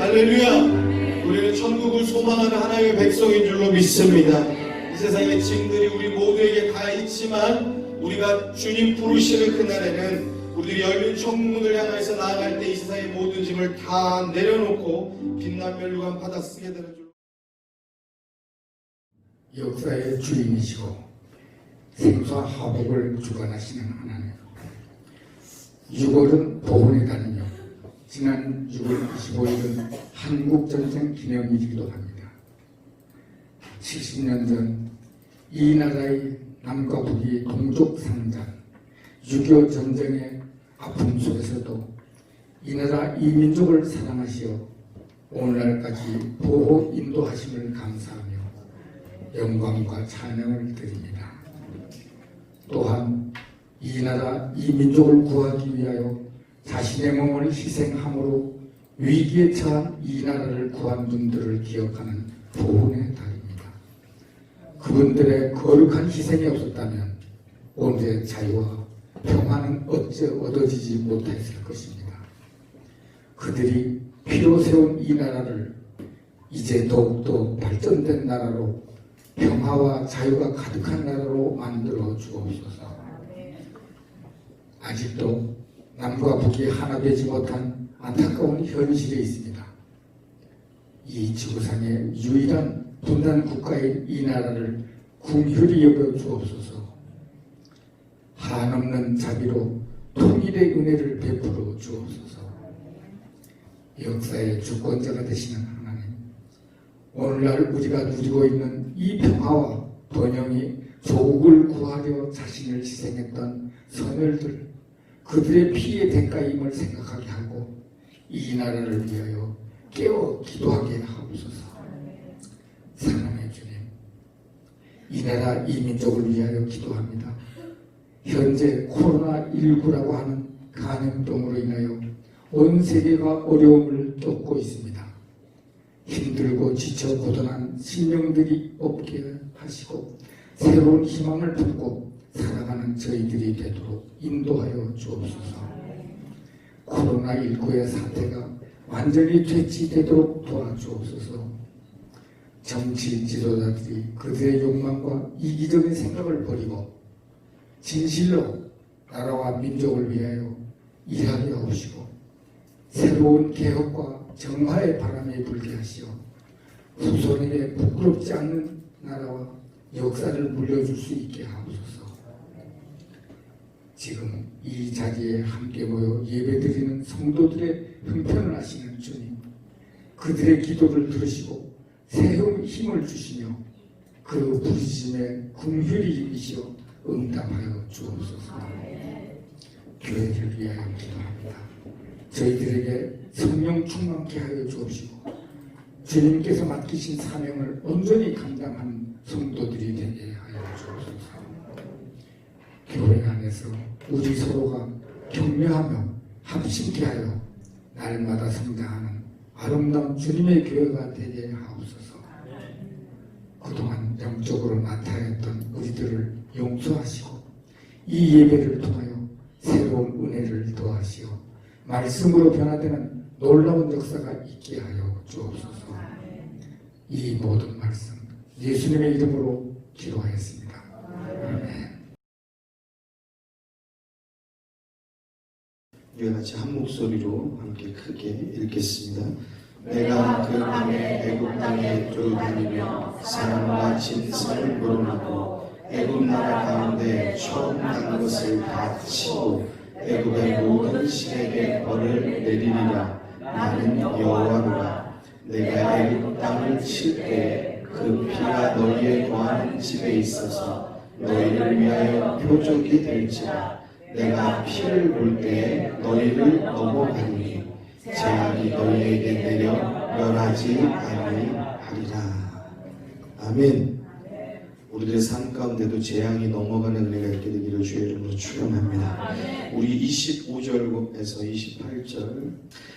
할렐루야. 우리는 천국을 소망하는 하나님의 백성인 줄로 믿습니다. 이 세상의 짐들이 우리 모두에게 다 있지만 우리가 주님 부르시는 그날에는 우리들이 열린 천국문을 향해서 나아갈 때 이 세상의 모든 짐을 다 내려놓고 빛난 멸류관 받아 쓰게 되는 줄. 역사의 주인이시고 생사 화복을 주관하시는 하나님. 6월은 보훈의 달이며 지난 6월 25일은 한국전쟁 기념일이기도 합니다. 70년 전 이 나라의 남과 북이 동족 상전 6.25 전쟁의 아픔 속에서도 이 나라 이 민족을 사랑하시어 오늘날까지 보호 인도하심을 감사하며 영광과 찬양을 드립니다. 또한 이 나라 이 민족을 구하기 위하여 자신의 몸을 희생함으로 위기에 처한 이 나라를 구한 분들을 기억하는 보훈의 달입니다. 그분들의 거룩한 희생이 없었다면 오늘의 자유와 평화는 어째 얻어지지 못했을 것입니다. 그들이 피로 세운 이 나라를 이제 더욱더 발전된 나라로 평화와 자유가 가득한 나라로 만들어 주옵소서. 아직도 남과 북이 하나 되지 못한 안타까운 현실이 있습니다. 이 지구상의 유일한 분단 국가인 이 나라를 궁휼히 여겨 주옵소서. 한없는 자비로 통일의 은혜를 베풀어 주옵소서. 역사의 주권자가 되시는 하나님, 오늘날 우리가 누리고 있는 이 평화와 번영이 조국을 구하려 자신을 희생했던 선열들, 그들의 피의 대가임을 생각하게 하고 이 나라를 위하여 깨어 기도하게 하옵소서. 사랑의 주님, 이 나라 이 민족을 위하여 기도합니다. 현재 코로나19라고 하는 감염병으로 인하여 온 세계가 어려움을 겪고 있습니다. 힘들고 지쳐 고단한 심령들이 없게 하시고 새로운 희망을 품고 살아가는 저희들이 되도록 인도하여 주옵소서. 코로나19의 사태가 완전히 퇴치되도록 도와주옵소서. 정치 지도자들이 그들의 욕망과 이기적인 생각을 버리고 진실로 나라와 민족을 위하여 일하게 하시고 새로운 개혁과 정화의 바람이 불게 하시어 후손에게 부끄럽지 않는 나라와 역사를 물려줄 수 있게 하옵소서. 지금 이 자리에 함께 모여 예배드리는 성도들의 형편을 아시는 주님, 그들의 기도를 들으시고 새로운 힘을 주시며 그 부르심에 긍휼히 여기시어 응답하여 주옵소서. 교회를 위하여 기도합니다. 저희들에게 성령 충만케 하여 주옵시고 주님께서 맡기신 사명을 온전히 감당하는 성도들이 되게 하여 주옵소서. 교회 안에서 우리 서로가 격려하며 합심케 하여 날마다 성장하는 아름다운 주님의 교회가 되게 하옵소서. 그동안 영적으로 나타났던 우리들을 용서하시고 이 예배를 통하여 새로운 은혜를 더하시어 말씀으로 변화되는 놀라운 역사가 있게 하여 주옵소서. 이 모든 말씀 예수님의 이름으로 기도하였습니다. 아멘. 우리가 같이 한 목소리로 함께 크게 읽겠습니다. 내가 그 밤에 애굽 땅에 돌아다니며 사람과 짐승을 물어나고 애굽 나라 가운데 처음 난 것을 다 치고 애굽의 모든 신에게 벌을 내리리라. 나는 여호와로라. 내가 애굽 땅을 칠 때에 그 피가 너희의 거하는 집에 있어서 너희를 위하여 표적이 될지라. 내가 피를 볼 때에 너희를 넘어가니 재앙이 너희에게 내려 멸하지 아니하리라. 아멘. 우리들의 삶 가운데도 재앙이 넘어가는 은혜가 있게 되기를 주의 이름으로 축원합니다. 우리 25절에서 28절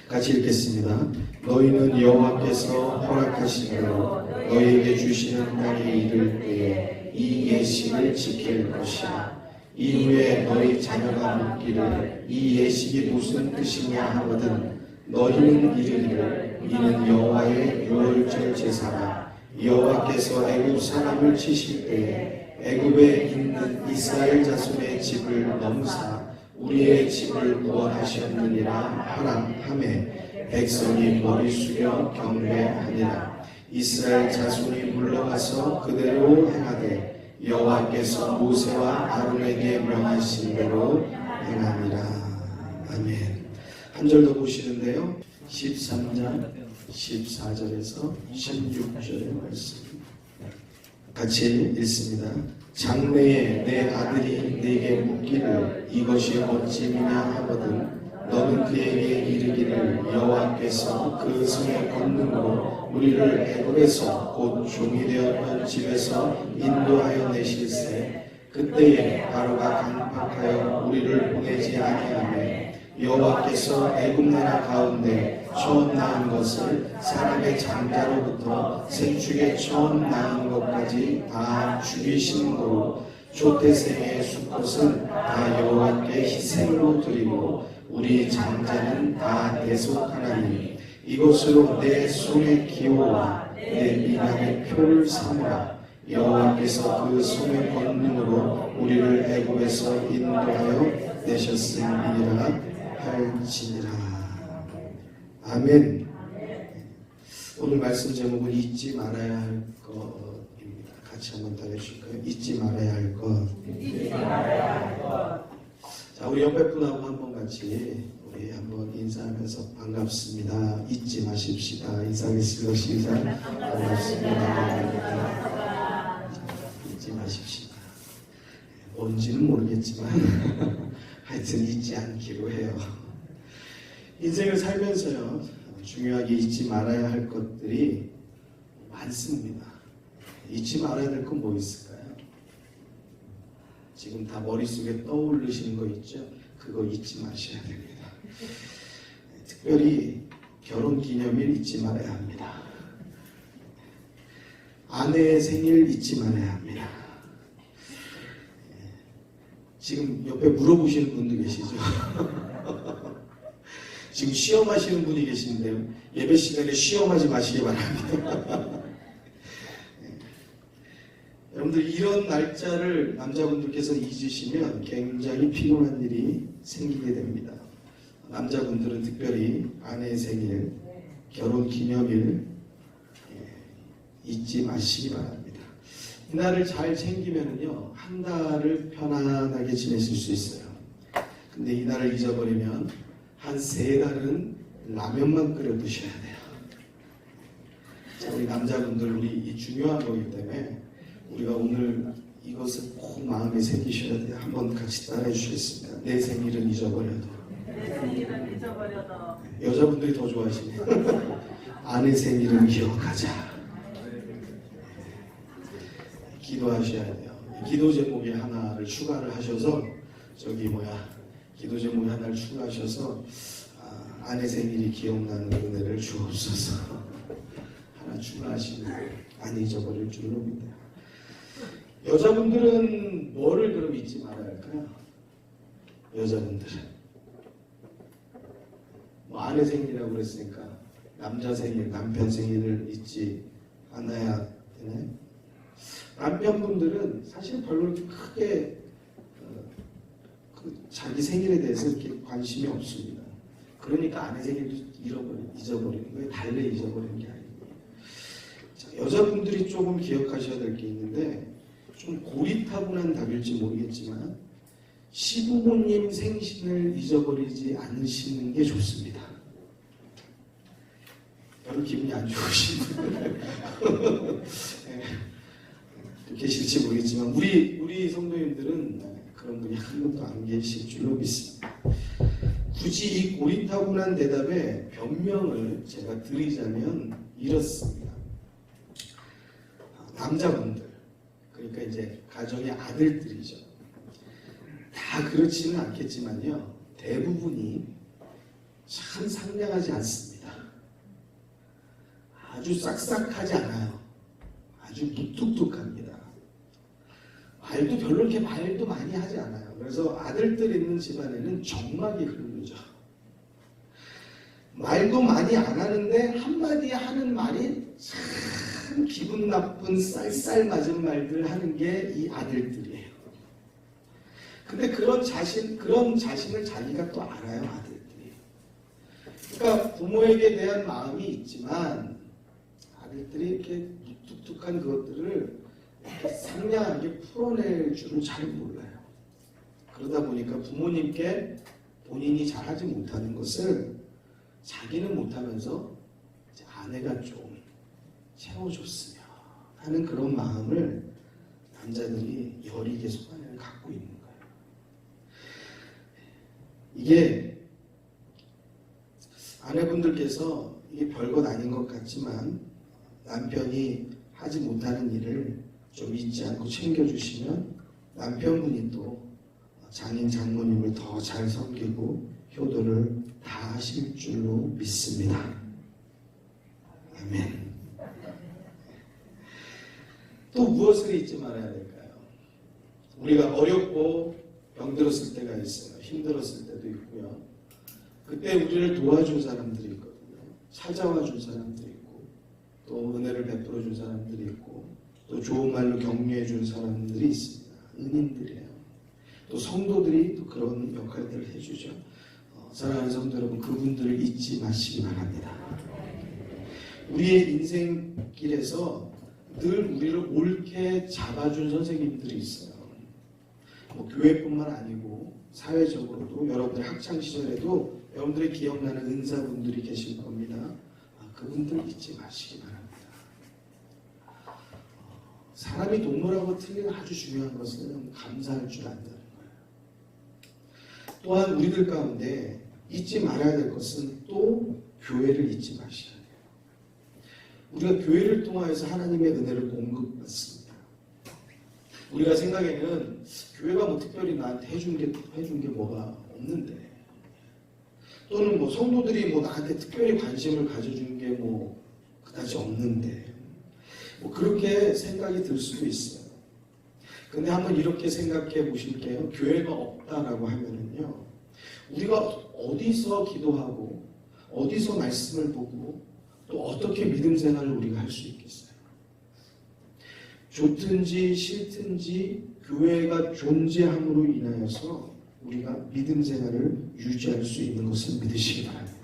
같이 읽겠습니다. 너희는 여호와께서 허락하신 대로 너희에게 주시는 땅에 이를 때에 이 예식을 지킬 것이라. 이후에 너희 자녀가 묻기를 이 예식이 무슨 뜻이냐 하거든 너희는 이르기를 이는 여호와의 유월절 제사라. 여호와께서 애굽 사람을 치실 때에 애굽에 있는 이스라엘 자손의 집을 넘사 우리의 집을 구원하셨느니라 하라 하매 백성이 머리 숙여 경배하니라. 이스라엘 자손이 물러가서 그대로 행하되 여호와께서 모세와 아론에게 명하신 대로 행하니라. 아멘. 한 절 더 보시는데요. 13장 14절에서 16절의 말씀 같이 읽습니다. 장래에 내 아들이 내게 묻기를 이것이 어찌미냐 하거든 너는 그에게 이르기를 여호와께서 그 성의 권능으로 우리를 애굽에서 곧 종이 되었던 집에서 인도하여 내실세 그때에 바로가 강팍하여 우리를 보내지 아니하매 여호와께서 애굽 나라 가운데 처음 낳은 것을 사람의 장자로부터 생축에 처음 낳은 것까지 다 죽이시는 거로 조태생의 수컷은 다 여호와께 희생으로 드리고 우리 장자는 다 대속하나니 이것으로 내 손의 기호와 내 미간의 표를 삼으라. 여호와께서 그 손의 권능으로 우리를 애굽에서 인도하여 내셨음이라 할지니라. 아멘. 오늘 말씀 제목은 잊지 말아야 할 것입니다. 같이 한번 더 해주실까요? 잊지 말아야 할 것. 자, 우리 옆에 분하고 한번 같이 우리 한번 인사하면서 반갑습니다. 잊지 마십시다. 인사하겠습니다. 시작. 반갑습니다. 잊지 마십시다. 뭔지는 모르겠지만 하여튼 잊지 않기로 해요. 인생을 살면서요, 중요하게 잊지 말아야 할 것들이 많습니다. 잊지 말아야 될 건 뭐 있을까요? 지금 다 머릿속에 떠오르시는 거 있죠? 그거 잊지 마셔야 됩니다. 특별히 결혼기념일 잊지 말아야 합니다. 아내의 생일 잊지 말아야 합니다. 지금 옆에 물어보시는 분도 계시죠? 지금 시험하시는 분이 계시는데요. 예배 시간에 시험하지 마시기 바랍니다. 여러분들 이런 날짜를 남자분들께서 잊으시면 굉장히 피곤한 일이 생기게 됩니다. 남자분들은 특별히 아내의 생일, 결혼기념일 잊지 마시기 바랍니다. 이 날을 잘 챙기면요 한 달을 편안하게 지내실 수 있어요. 근데 이 날을 잊어버리면 한 3달은 라면만 끓여 드셔야 돼요. 자, 우리 남자분들 우리 이 중요한 거기 때문에 우리가 오늘 이것을 꼭 마음에 새기셔야 돼요. 한번 같이 따라해 주시겠습니다. 내 생일은 잊어버려도. 여자분들이 더 좋아하시네요. 아내 생일은 기억하자. 기도하셔야 돼요. 기도 제목에 하나를 추가를 하셔서 기도 제목에 하나를 추가하셔서 아내 생일이 기억나는 은혜를 주옵소서. 하나 추가하시면 안 잊어버릴 줄로 믿어요. 여자분들은 뭐를 그럼 잊지 말아야 할까요? 여자분들은 뭐 아내 생일이라고 그랬으니까 남자 생일, 남편 생일을 잊지 않아야 되나요? 남편분들은 사실 별로 이렇게 크게 자기 생일에 대해서 이렇게 관심이 없습니다. 그러니까 아내 생일도 잊어버리는 거예요. 달래 잊어버리는 게 아니에요. 자, 여자분들이 조금 기억하셔야 될 게 있는데 좀 고리타분한 답일지 모르겠지만 시부모님 생신을 잊어버리지 않으시는 게 좋습니다. 별로 기분이 안 좋으신 분들 계실지 모르겠지만 우리 성도님들은 그런 분이 한 분도 안 계실 줄로 믿습니다. 굳이 이 고리타분한 대답에 변명을 제가 드리자면 이렇습니다. 남자분들, 그러니까 이제 가정의 아들들이죠. 다 그렇지는 않겠지만요. 대부분이 참 상냥하지 않습니다. 아주 싹싹하지 않아요. 아주 무뚝뚝합니다. 말도 별로 이렇게 말도 많이 하지 않아요. 그래서 아들들 있는 집안에는 정막이 흐르죠. 말도 많이 안 하는데 한마디 하는 말이 참 기분 나쁜 쌀쌀 맞은 말들 하는 게 이 아들들이에요. 근데 그런 자신을 자기가 또 알아요, 아들들이. 그러니까 부모에게 대한 마음이 있지만 아들들이 이렇게 뚝뚝한 그것들을 상냥하게 풀어낼 줄은 잘 몰라요. 그러다 보니까 부모님께 본인이 잘하지 못하는 것을 자기는 못하면서 이제 아내가 좀 채워줬으면 하는 그런 마음을 남자들이 여리게 속안에 갖고 있는 거예요. 이게 아내분들께서 이게 별것 아닌 것 같지만 남편이 하지 못하는 일을 좀 잊지 않고 챙겨주시면 남편분이 또 장인 장모님을 더 잘 섬기고 효도를 다 하실 줄로 믿습니다. 아멘. 또 무엇을 잊지 말아야 될까요? 우리가 어렵고 병들었을 때가 있어요. 힘들었을 때도 있고요. 그때 우리를 도와준 사람들이 있거든요. 찾아와 준 사람들이 있고 또 은혜를 베풀어 준 사람들이 있고 또 좋은 말로 격려해 준 사람들이 있습니다. 은인들이에요. 또 성도들이 또 그런 역할들을 해주죠. 사랑하는 성도 여러분, 그분들을 잊지 마시기 바랍니다. 우리의 인생길에서 늘 우리를 옳게 잡아준 선생님들이 있어요. 교회뿐만 아니고 사회적으로도 여러분들 학창시절에도 여러분들이 기억나는 은사분들이 계실 겁니다. 그분들 잊지 마시기 바랍니다. 사람이 동물하고 틀린 아주 중요한 것은 감사할 줄 안다는 거예요. 또한 우리들 가운데 잊지 말아야 될 것은 또 교회를 잊지 마셔야 돼요. 우리가 교회를 통하여서 하나님의 은혜를 공급받습니다. 우리가 생각에는 교회가 뭐 특별히 나한테 해준 게 뭐가 없는데, 또는 뭐 성도들이 뭐 나한테 특별히 관심을 가져준 게 뭐 그다지 없는데, 뭐 그렇게 생각이 들 수도 있어요. 근데 한번 이렇게 생각해 보실게요. 교회가 없다라고 하면은요, 우리가 어디서 기도하고 어디서 말씀을 보고 또 어떻게 믿음 생활을 우리가 할 수 있겠어요? 좋든지 싫든지 교회가 존재함으로 인하여서 우리가 믿음 생활을 유지할 수 있는 것을 믿으시기 바랍니다.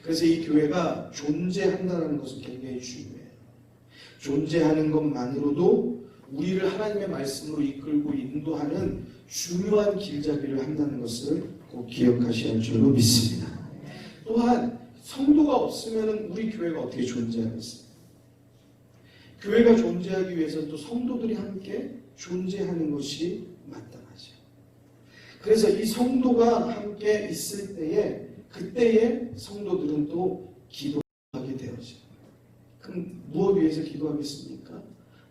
그래서 이 교회가 존재한다는 것은 굉장히 중요해요. 존재하는 것만으로도 우리를 하나님의 말씀으로 이끌고 인도하는 중요한 길잡이를 한다는 것을 꼭 기억하셔야 할 줄로 믿습니다. 또한 성도가 없으면 우리 교회가 어떻게 존재하겠어요? 교회가 존재하기 위해서는 또 성도들이 함께 존재하는 것이 마땅하죠. 그래서 이 성도가 함께 있을 때에 그때에 성도들은 또 기도하게 되어져요. 그럼 무엇 위해서 기도하겠습니까?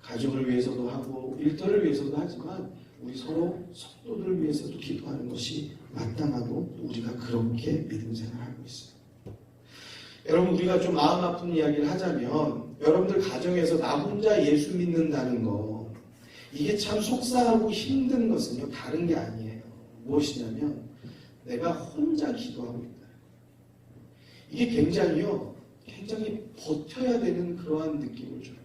가정을 위해서도 하고 일터를 위해서도 하지만 우리 서로 성도들을 위해서도 기도하는 것이 마땅하고 우리가 그렇게 믿음 생활하고 있어요. 여러분, 우리가 좀 마음 아픈 이야기를 하자면 여러분들 가정에서 나 혼자 예수 믿는다는 거, 이게 참 속상하고 힘든 것은요 다른 게 아니에요. 무엇이냐면 내가 혼자 기도하고 있다. 이게 굉장히 버텨야 되는 그러한 느낌을 줘요.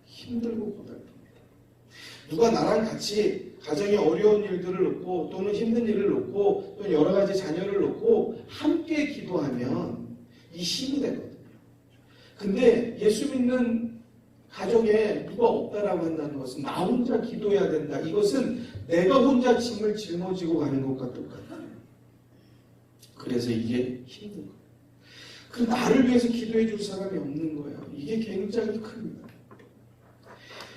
힘들고 고달픕니다. 누가 나랑 같이 가정의 어려운 일들을 놓고 또는 힘든 일을 놓고 또 여러 가지 자녀를 놓고 함께 기도하면 이 힘이 되거든요. 근데 예수 믿는 가정에 누가 없다라고 한다는 것은 나 혼자 기도해야 된다. 이것은 내가 혼자 짐을 짊어지고 가는 것과 똑같아요. 그래서 이게 힘든 거예요. 그 나를 위해서 기도해 줄 사람이 없는 거예요. 이게 굉장히 큽니다.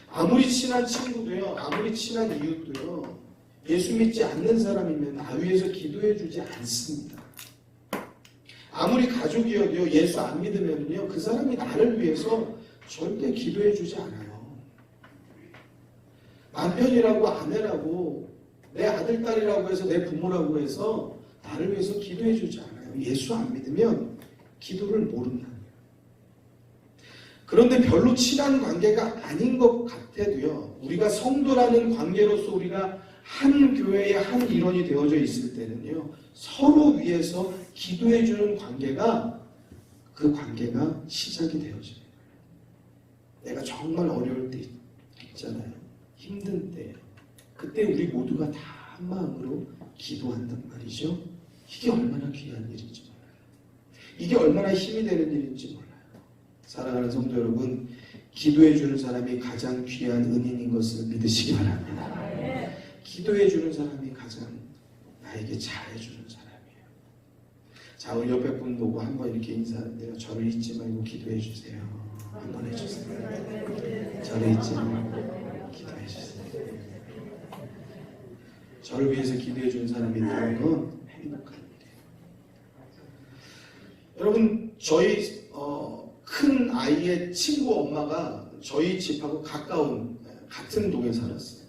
아무리 친한 친구도요, 아무리 친한 이웃도요, 예수 믿지 않는 사람이면 나 위해서 기도해 주지 않습니다. 아무리 가족이어도요, 예수 안 믿으면요, 그 사람이 나를 위해서 절대 기도해 주지 않아요. 남편이라고 아내라고 내 아들, 딸이라고 해서 내 부모라고 해서 나를 위해서 기도해 주지 않아요. 예수 안 믿으면 기도를 모른다. 그런데 별로 친한 관계가 아닌 것 같아도요, 우리가 성도라는 관계로서 우리가 한 교회의 한 일원이 되어져 있을 때는요, 서로 위해서 기도해주는 관계가 그 관계가 시작이 되어져요. 내가 정말 어려울 때 있잖아요. 힘든 때. 그때 우리 모두가 다 한 마음으로 기도한단 말이죠. 이게 얼마나 귀한 일인지 몰라요. 이게 얼마나 힘이 되는 일인지 몰라요. 사랑하는 성도 여러분, 기도해주는 사람이 가장 귀한 은인인 것을 믿으시기 바랍니다. 기도해주는 사람이 가장 나에게 잘해주는 사람이에요. 자, 우리 옆에 분 보고 한번 이렇게 인사하는데요. 저를 잊지 말고 기도해주세요. 한번 해주세요. 저를 잊지 말고 기도해주세요. 저를 위해서 기도해주는 사람이 있다는 건 행복한 일이에요. 여러분, 저희 큰 아이의 친구 엄마가 저희 집하고 가까운 같은 동에 살았어요.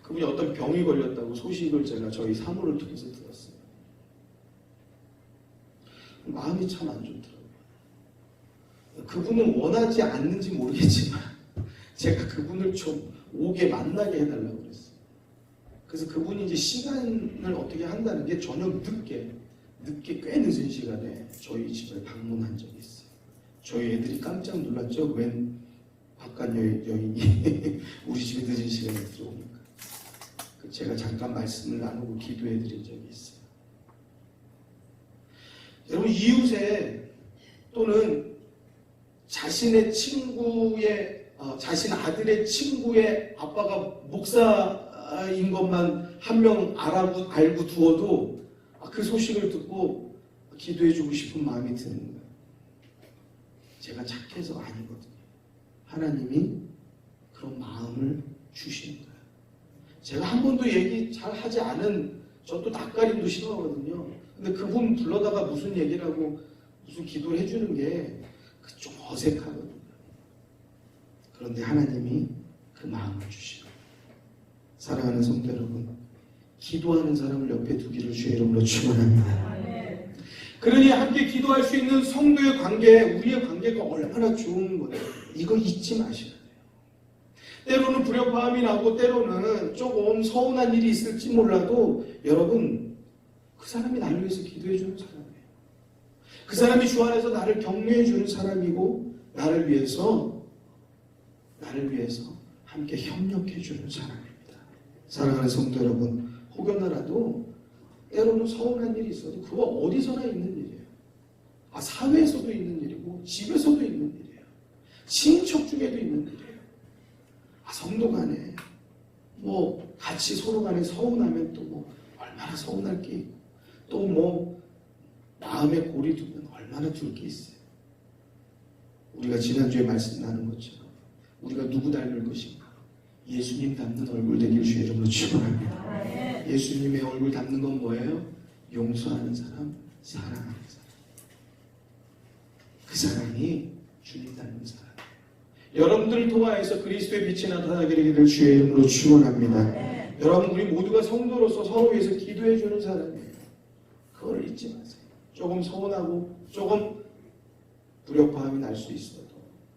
그분이 어떤 병이 걸렸다고 소식을 제가 저희 사무를 통해서 들었어요. 마음이 참 안 좋더라고요. 그분은 원하지 않는지 모르겠지만 제가 그분을 좀 오게 만나게 해달라고 그랬어요. 그래서 그분이 이제 시간을 어떻게 한다는 게 저녁 늦게 꽤 늦은 시간에 저희 집을 방문한 적이 있어요. 저희 애들이 깜짝 놀랐죠. 웬 바깥 여인이 우리 집에 늦은 시간에 들어오니까. 제가 잠깐 말씀을 나누고 기도해 드린 적이 있어요. 여러분, 이웃에 또는 자신의 친구의 자신 아들의 친구의 아빠가 목사인 것만 한 명 알고 두어도 그 소식을 듣고 기도해주고 싶은 마음이 드는 거예요. 제가 착해서 아니거든요. 하나님이 그런 마음을 주시는 거예요. 제가 한 번도 얘기 잘 하지 않은, 저도 낯가림도 싫어하거든요. 근데 그분 불러다가 무슨 얘기를 하고 무슨 기도를 해주는 게 좀 어색하거든요. 그런데 하나님이 그 마음을 주시는 거예요. 사랑하는 성도 여러분, 기도하는 사람을 옆에 두기를 주의 이름으로 축원합니다. 그러니 함께 기도할 수 있는 성도의 관계, 우리의 관계가 얼마나 좋은 거예요. 이거 잊지 마셔야 돼요. 때로는 불협화음이 나고 때로는 조금 서운한 일이 있을지 몰라도 여러분, 그 사람이 나를 위해서 기도해 주는 사람이에요. 그 사람이 주 안에서 나를 격려해 주는 사람이고 나를 위해서 함께 협력해 주는 사람입니다. 사랑하는 성도 여러분, 혹여나라도 때로는 서운한 일이 있어도 그거 어디서나 있는 일이에요. 사회에서도 있는 일이고 집에서도 있는 일이에요. 친인척 중에도 있는 일이에요. 성도 간에 같이 서로 간에 서운하면 또 얼마나 서운할 게 있고 또 마음에 골이 두면 얼마나 둘 게 있어요. 우리가 지난주에 말씀 나눈 것처럼 우리가 누구 닮을 것인가? 예수님 닮는 얼굴 되길 주의 이름으로 축원합니다. 예수님의 얼굴 닮는 건 뭐예요? 용서하는 사람, 사랑하는 사람. 그 사람이 주님 닮는 사람. 여러분들을 통하여서 그리스도의 빛이 나타나기를 주의 이름으로 축원합니다. 여러분, 우리 모두가 성도로서 서로 위해서 기도해 주는 사람이에요. 그걸 잊지 마세요. 조금 서운하고 조금 불협화음이 날 수 있어도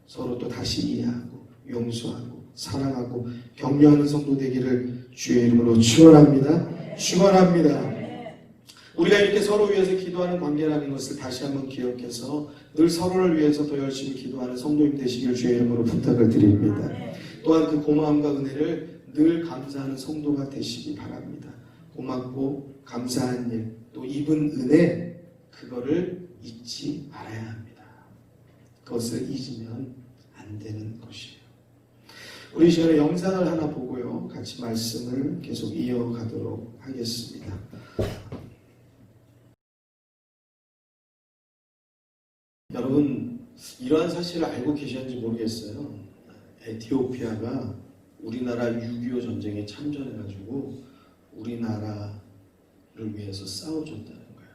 서로 또 다시 이해하고 용서하고 사랑하고 격려하는 성도 되기를 주의 이름으로 축원합니다. 축원합니다. 우리가 이렇게 서로 위해서 기도하는 관계라는 것을 다시 한번 기억해서 늘 서로를 위해서 더 열심히 기도하는 성도님 되시길 주의 이름으로 부탁을 드립니다. 또한 그 고마움과 은혜를 늘 감사하는 성도가 되시기 바랍니다. 고맙고 감사한 일, 또 입은 은혜, 그거를 잊지 말아야 합니다. 그것을 잊으면 안 되는 것이에요. 우리 이 시간에 영상을 하나 보고요, 같이 말씀을 계속 이어가도록 하겠습니다. 여러분, 이러한 사실을 알고 계셨는지 모르겠어요. 에티오피아가 우리나라 6.25 전쟁에 참전해가지고 우리나라를 위해서 싸워줬다는 거예요.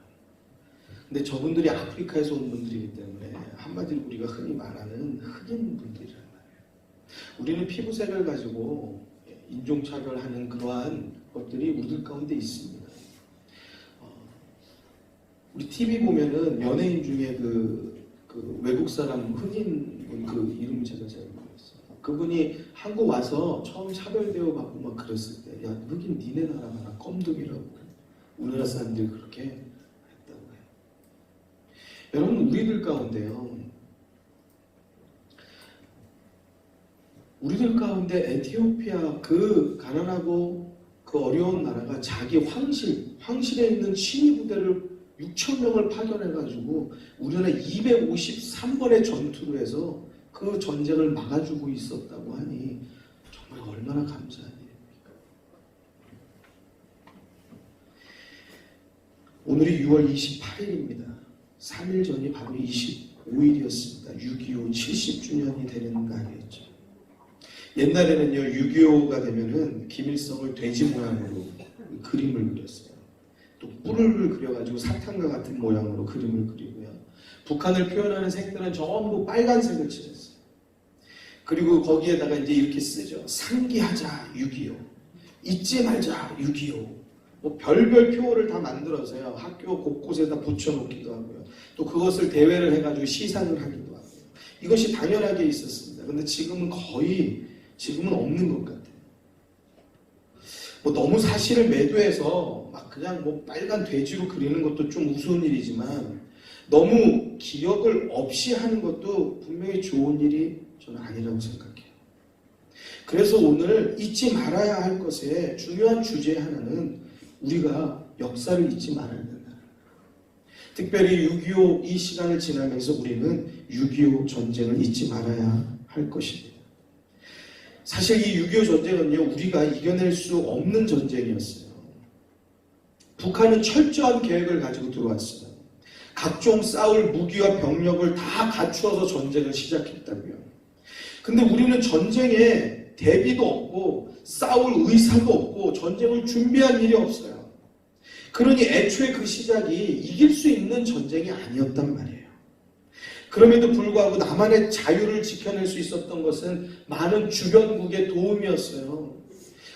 근데 저분들이 아프리카에서 온 분들이기 때문에 한마디로 우리가 흔히 말하는 흑인 분들이란 말이에요. 우리는 피부색을 가지고 인종차별하는 그러한 것들이 우리들 가운데 있습니다. 우리 TV 보면은 연예인 중에 그 외국 사람 흑인 분 그 이름 제가 잘 모르겠어요. 그분이 한국 와서 처음 차별대우 받고 막 그랬을 때, 야, 흑인 니네 나라 봐라, 껌둥이라고. 우리나라 사람들이 그렇게 했다고 해요. 여러분, 우리들 가운데요, 우리들 가운데 에티오피아 그 가난하고 그 어려운 나라가 자기 황실에 있는 친위 부대를 6천 명을 파견해가지고 우리나라 253번의 전투를 해서 그 전쟁을 막아주고 있었다고 하니 정말 얼마나 감사한 일입니까? 오늘이 6월 28일입니다. 3일 전이 바로 25일이었습니다. 6.25 70주년이 되는 날이었죠. 옛날에는요, 6.25가 되면은 김일성을 돼지 모양으로 그림을 그렸어요. 또 뿔을 그려가지고 사탕과 같은 모양으로 그림을 그리고요. 북한을 표현하는 색들은 전부 빨간색을 칠했어요. 그리고 거기에다가 이제 이렇게 쓰죠. 상기하자 6.25, 잊지 말자 6.25. 뭐 별별 표어를 다 만들어서요. 학교 곳곳에다 붙여놓기도 하고요. 또 그것을 대회를 해가지고 시상을 하기도 하고요. 이것이 당연하게 있었습니다. 근데 지금은 없는 것 같아요. 뭐 너무 사실을 매도해서 막 그냥 뭐 빨간 돼지로 그리는 것도 좀 우스운 일이지만 너무 기억을 없이 하는 것도 분명히 좋은 일이 저는 아니라고 생각해요. 그래서 오늘 잊지 말아야 할 것의 중요한 주제 하나는 우리가 역사를 잊지 말아야 된다. 특별히 6.25 이 시간을 지나면서 우리는 6.25 전쟁을 잊지 말아야 할 것입니다. 사실 이 6.25 전쟁은요, 우리가 이겨낼 수 없는 전쟁이었어요. 북한은 철저한 계획을 가지고 들어왔어요. 각종 싸울 무기와 병력을 다 갖추어서 전쟁을 시작했다고요. 근데 우리는 전쟁에 대비도 없고 싸울 의사도 없고 전쟁을 준비한 일이 없어요. 그러니 애초에 그 시작이 이길 수 있는 전쟁이 아니었단 말이에요. 그럼에도 불구하고 나만의 자유를 지켜낼 수 있었던 것은 많은 주변국의 도움이었어요.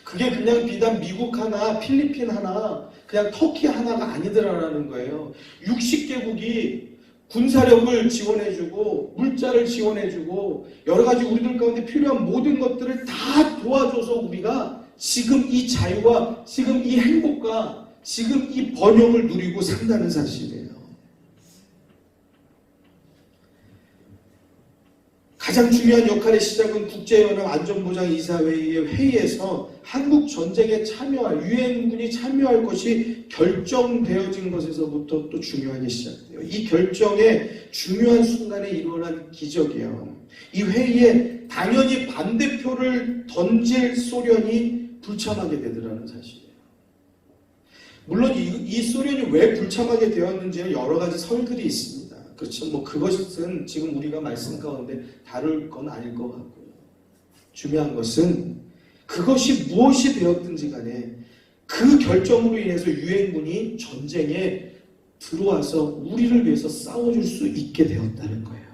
그게 그냥 비단 미국 하나, 필리핀 하나, 그냥 터키 하나가 아니더라라는 거예요. 60개국이 군사력을 지원해주고 물자를 지원해주고 여러 가지 우리들 가운데 필요한 모든 것들을 다 도와줘서 우리가 지금 이 자유와 지금 이 행복과 지금 이 번영을 누리고 산다는 사실이에요. 가장 중요한 역할의 시작은 국제연합안전보장이사회의 회의에서 한국 전쟁에 참여할, 유엔군이 참여할 것이 결정되어진 것에서부터 또 중요하게 시작돼요. 이 결정의 중요한 순간에 일어난 기적이에요. 이 회의에 당연히 반대표를 던질 소련이 불참하게 되더라는 사실이에요. 물론 이 소련이 왜 불참하게 되었는지는 여러 가지 설들이 있습니다. 그렇죠. 뭐 그것은 지금 우리가 말씀 가운데 다룰 건 아닐 것 같고요. 중요한 것은 그것이 무엇이 되었든지 간에 그 결정으로 인해서 유엔군이 전쟁에 들어와서 우리를 위해서 싸워줄 수 있게 되었다는 거예요.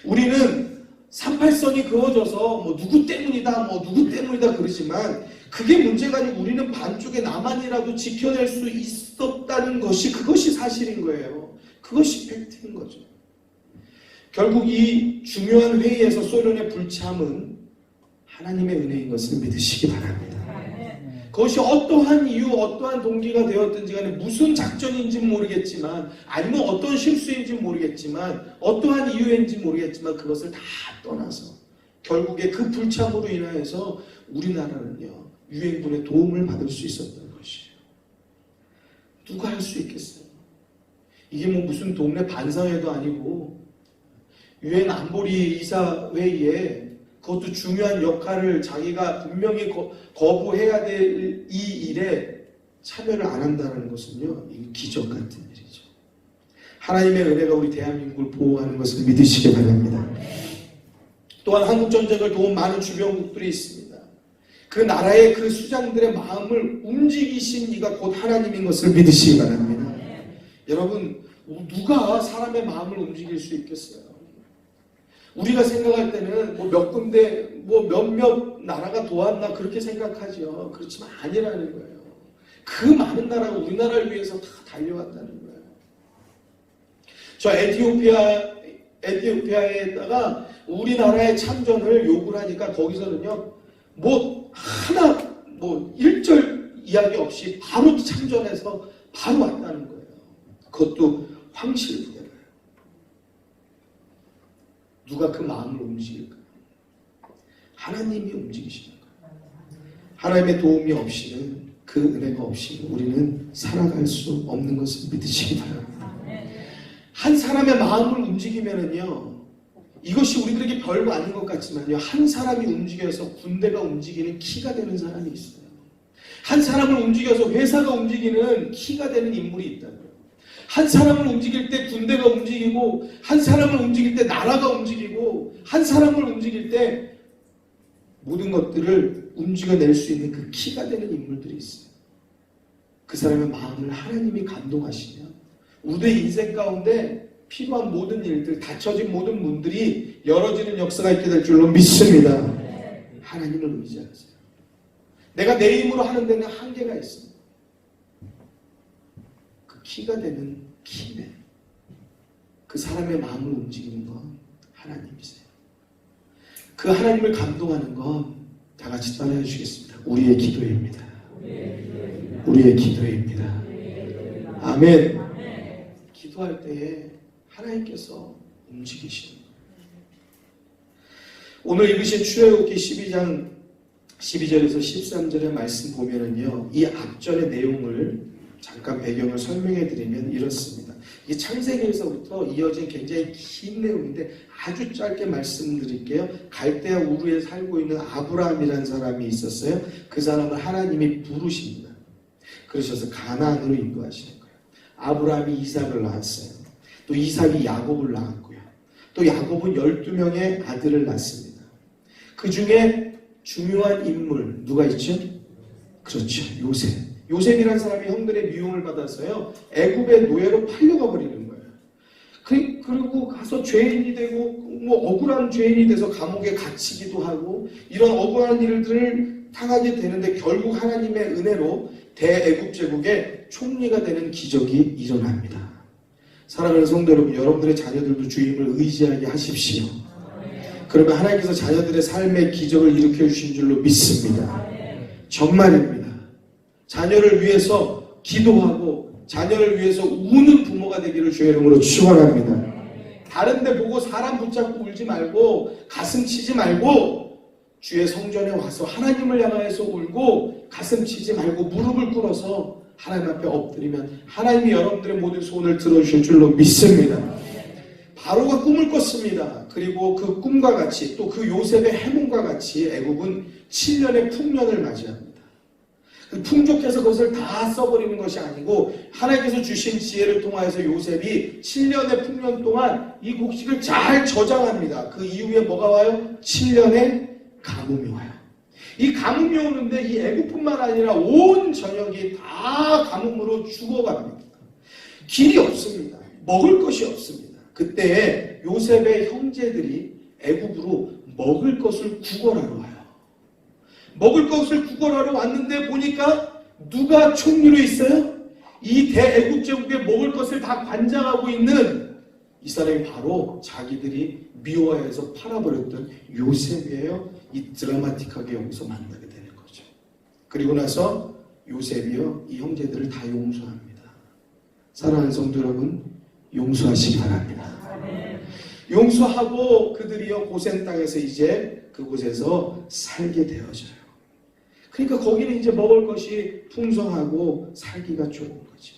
우리는 38선이 그어져서 뭐 누구 때문이다 그러지만 그게 문제가 아니고 우리는 반쪽의 남한이라도 지켜낼 수 있었다는 것이 그것이 사실인 거예요. 그것이 팩트인 거죠. 결국 이 중요한 회의에서 소련의 불참은 하나님의 은혜인 것을 믿으시기 바랍니다. 그것이 어떠한 이유, 어떠한 동기가 되었든지 간에 무슨 작전인지 모르겠지만 아니면 어떤 실수인지 모르겠지만 어떠한 이유인지 모르겠지만 그것을 다 떠나서 결국에 그 불참으로 인하여서 우리나라는요 유엔군의 도움을 받을 수 있었던 것이에요. 누가 할 수 있겠어요? 이게 뭐 무슨 동네 반사회도 아니고 유엔 안보리 이사회의에 그것도 중요한 역할을 자기가 분명히 거부해야 될 이 일에 참여를 안 한다는 것은요 이게 기적 같은 일이죠. 하나님의 은혜가 우리 대한민국을 보호하는 것을 믿으시기 바랍니다. 또한 한국전쟁을 도운 많은 주변국들이 있습니다. 그 나라의 그 수장들의 마음을 움직이신 이가 곧 하나님인 것을 믿으시기 바랍니다. 여러분, 누가 사람의 마음을 움직일 수 있겠어요? 우리가 생각할 때는 뭐 몇 군데, 뭐 몇몇 나라가 도왔나 그렇게 생각하죠. 그렇지만 아니라는 거예요. 그 많은 나라가 우리나라를 위해서 다 달려왔다는 거예요. 저 에티오피아에다가 우리나라의 참전을 요구를 하니까 거기서는요, 일절 이야기 없이 바로 참전해서 바로 왔다는 거예요. 그것도 황실 부대가요. 누가 그 마음을 움직일까요? 하나님이 움직이시는 거예요. 하나님의 도움이 없이는, 그 은혜가 없이는 우리는 살아갈 수 없는 것을 믿으시기 바랍니다. 한 사람의 마음을 움직이면은요, 이것이 우리들에게 별거 아닌 것 같지만요, 한 사람이 움직여서 군대가 움직이는 키가 되는 사람이 있어요. 한 사람을 움직여서 회사가 움직이는 키가 되는 인물이 있다고요. 한 사람을 움직일 때 군대가 움직이고, 한 사람을 움직일 때 나라가 움직이고, 한 사람을 움직일 때 모든 것들을 움직여낼 수 있는 그 키가 되는 인물들이 있어요. 그 사람의 마음을 하나님이 감동하시면 우리의 인생 가운데 필요한 모든 일들, 닫혀진 모든 문들이 열어지는 역사가 있게 될 줄로 믿습니다. 하나님을 의지하세요. 내가 내 힘으로 하는 데는 한계가 있습니다. 그 키가 되는 키네. 그 사람의 마음을 움직이는 건 하나님이세요. 그 하나님을 감동하는 건 다 같이 따라해 주시겠습니다. 우리의 기도입니다. 우리의 기도입니다. 아멘. 기도할 때에 하나님께서 움직이시는 거예요. 오늘 읽으신 출애굽기 12장 12절에서 13절의 말씀 보면은요, 이 앞전의 내용을 잠깐 배경을 설명해 드리면 이렇습니다. 이 창세기에서부터 이어진 굉장히 긴 내용인데 아주 짧게 말씀드릴게요. 갈대아 우르에 살고 있는 아브라함이라는 사람이 있었어요. 그 사람을 하나님이 부르십니다. 그러셔서 가나안으로 인도하시는 거예요. 아브라함이 이삭을 낳았어요. 또 이삭이 야곱을 낳았고요. 또 야곱은 12명의 아들을 낳습니다. 그 중에 중요한 인물 누가 있죠? 그렇죠. 요셉. 요셉이라는 사람이 형들의 미움을 받아서요, 애굽의 노예로 팔려가 버리는 거예요. 그리고 가서 죄인이 되고, 억울한 죄인이 돼서 감옥에 갇히기도 하고, 이런 억울한 일들을 당하게 되는데 결국 하나님의 은혜로 대애굽 제국의 총리가 되는 기적이 일어납니다. 사랑하는 성도 여러분, 여러분들의 자녀들도 주님을 의지하게 하십시오. 그러면 하나님께서 자녀들의 삶의 기적을 일으켜 주신 줄로 믿습니다. 정말입니다. 자녀를 위해서 기도하고 자녀를 위해서 우는 부모가 되기를 주의 이름으로 축원합니다. 다른 데 보고 사람 붙잡고 울지 말고 가슴 치지 말고 주의 성전에 와서 하나님을 향하여서 울고 가슴 치지 말고 무릎을 꿇어서 하나님 앞에 엎드리면 하나님이 여러분들의 모든 소원을 들어주실 줄로 믿습니다. 바로가 꿈을 꿨습니다. 그리고 그 꿈과 같이 또 그 요셉의 해몽과 같이 애굽은 7년의 풍년을 맞이합니다. 풍족해서 그것을 다 써버리는 것이 아니고 하나님께서 주신 지혜를 통하여서 요셉이 7년의 풍년 동안 이 곡식을 잘 저장합니다. 그 이후에 뭐가 와요? 7년의 가뭄이 와요. 이 가뭄이 오는데 이 애굽뿐만 아니라 온 전역이 다 가뭄으로 죽어갑니다. 길이 없습니다. 먹을 것이 없습니다. 그때 요셉의 형제들이 애굽으로 먹을 것을 구걸하러 와요. 먹을 것을 구걸하러 왔는데 보니까 누가 총리로 있어요? 이 대애굽 제국에 먹을 것을 다 관장하고 있는 이 사람이 바로 자기들이 미워해서 팔아버렸던 요셉이에요. 이 드라마틱하게 여기서 만나게 되는 거죠. 그리고 나서 요셉이요, 이 형제들을 다 용서합니다. 사랑하는 성도 여러분, 용서하시기 바랍니다. 용서하고 그들이요 고센 땅에서 이제 그곳에서 살게 되어져요. 그러니까 거기는 이제 먹을 것이 풍성하고 살기가 좋은 거죠.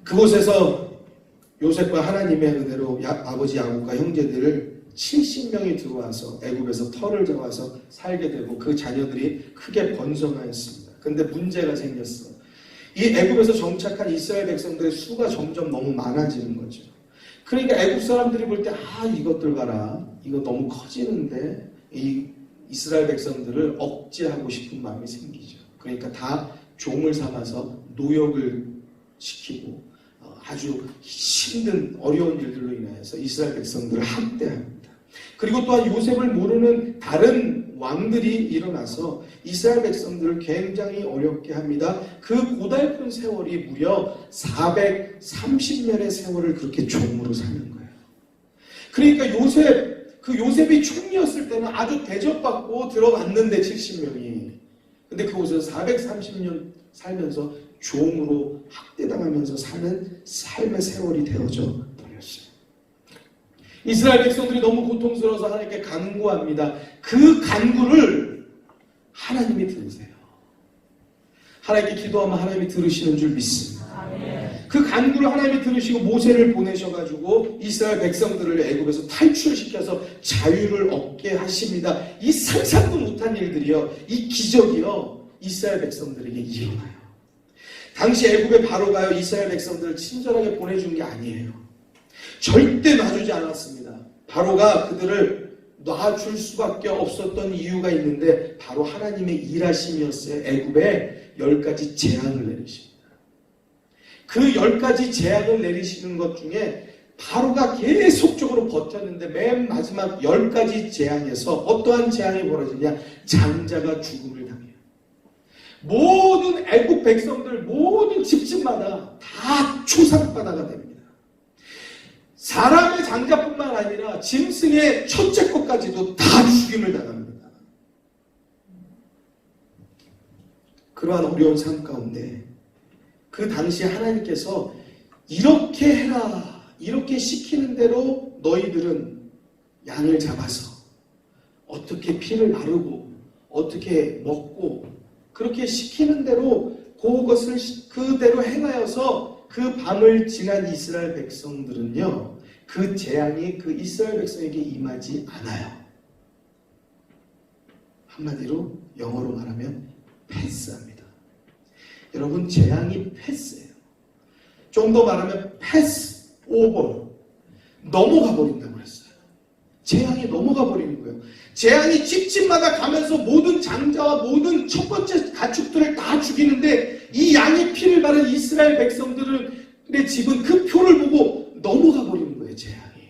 그곳에서 요셉과 하나님의 은혜로 아버지 야곱과 형제들을 70명이 들어와서 애굽에서 터를 잡아서 살게 되고 그 자녀들이 크게 번성하였습니다. 그런데 문제가 생겼어. 이 애굽에서 정착한 이스라엘 백성들의 수가 점점 너무 많아지는 거죠. 그러니까 애굽 사람들이 볼 때 이것들 봐라. 이거 너무 커지는데 이 이스라엘 백성들을 억제하고 싶은 마음이 생기죠. 그러니까 다 종을 삼아서 노역을 시키고 아주 힘든 어려운 일들로 인하여서 이스라엘 백성들을 학대합니다. 그리고 또한 요셉을 모르는 다른 왕들이 일어나서 이스라엘 백성들을 굉장히 어렵게 합니다. 그 고달픈 세월이 무려 430년의 세월을 그렇게 종으로 사는 거예요. 그러니까 요셉이 총리였을 때는 아주 대접받고 들어갔는데 70명이. 근데 그곳에서 430년 살면서 종으로 학대당하면서 사는 삶의 세월이 되어져 버렸어요. 이스라엘 백성들이 너무 고통스러워서 하나님께 간구합니다. 그 간구를 하나님이 들으세요. 하나님께 기도하면 하나님이 들으시는 줄 믿습니다. 그 간구를 하나님이 들으시고 모세를 보내셔가지고 이스라엘 백성들을 애굽에서 탈출시켜서 자유를 얻게 하십니다. 이 상상도 못한 일들이요, 이 기적이요, 이스라엘 백성들에게 일어나요. 당시 애굽의 바로가요, 이스라엘 백성들을 친절하게 보내준 게 아니에요. 절대 놔주지 않았습니다. 바로가 그들을 놔줄 수밖에 없었던 이유가 있는데 바로 하나님의 일하심이었어요. 애굽에 10가지 재앙을 내리십니다. 그 10가지 재앙을 내리시는 것 중에 바로가 계속적으로 버텼는데 맨 마지막 10가지 재앙에서 어떠한 재앙이 벌어지냐? 장자가 죽음을 당해요. 모든 애굽 백성들, 모든 집집마다 다 추상바다가 됩니다. 사람의 장자뿐만 아니라 짐승의 첫째 것까지도 다 죽임을 당합니다. 그러한 어려운 삶 가운데 그 당시 하나님께서 이렇게 해라, 이렇게 시키는 대로 너희들은 양을 잡아서 어떻게 피를 나르고 어떻게 먹고 그렇게 시키는 대로 그것을 그대로 행하여서 그 밤을 지난 이스라엘 백성들은요, 그 재앙이 그 이스라엘 백성에게 임하지 않아요. 한마디로 영어로 말하면 패스합니다. 여러분, 재앙이 패스예요. 좀 더 말하면 패스 오버, 넘어가 버린다고 그랬어요. 재앙이 넘어가 버리는 거예요. 재앙이 집집마다 가면서 모든 장자와 모든 첫 번째 가축들을 다 죽이는데 이 양의 피를 바른 이스라엘 백성들의 집은 그 표를 보고 넘어가 버리는 거예요. 재앙이.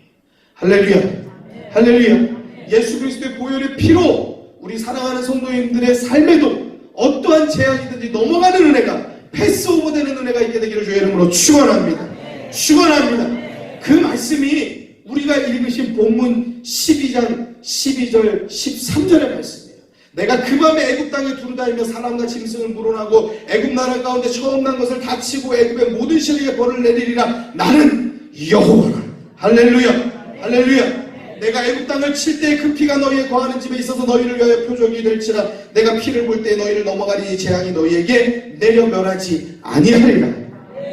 할렐루야. 할렐루야. 예수 그리스도의 보혈의 피로 우리 사랑하는 성도님들의 삶에도 어떠한 재앙이든지 넘어가는 은혜가, 패스오버되는 은혜가 있게 되기를 주의 이름으로 축원합니다. 축원합니다. 그 말씀이 우리가 읽으신 본문 12장 12절 13절의 말씀이에요. 내가 그 밤에 애굽 땅에 두루다니며 사람과 짐승을 물어나고 애굽 나라 가운데 처음 난 것을 다치고 애굽의 모든 신에게 벌을 내리리라. 나는 여호와라. 할렐루야. 할렐루야. 내가 애굽 땅을 칠 때 그 피가 너희의 거하는 집에 있어서 너희를 위하여 표적이 될지라. 내가 피를 볼 때 너희를 넘어가리니 재앙이 너희에게 내려 멸하지 아니하리라.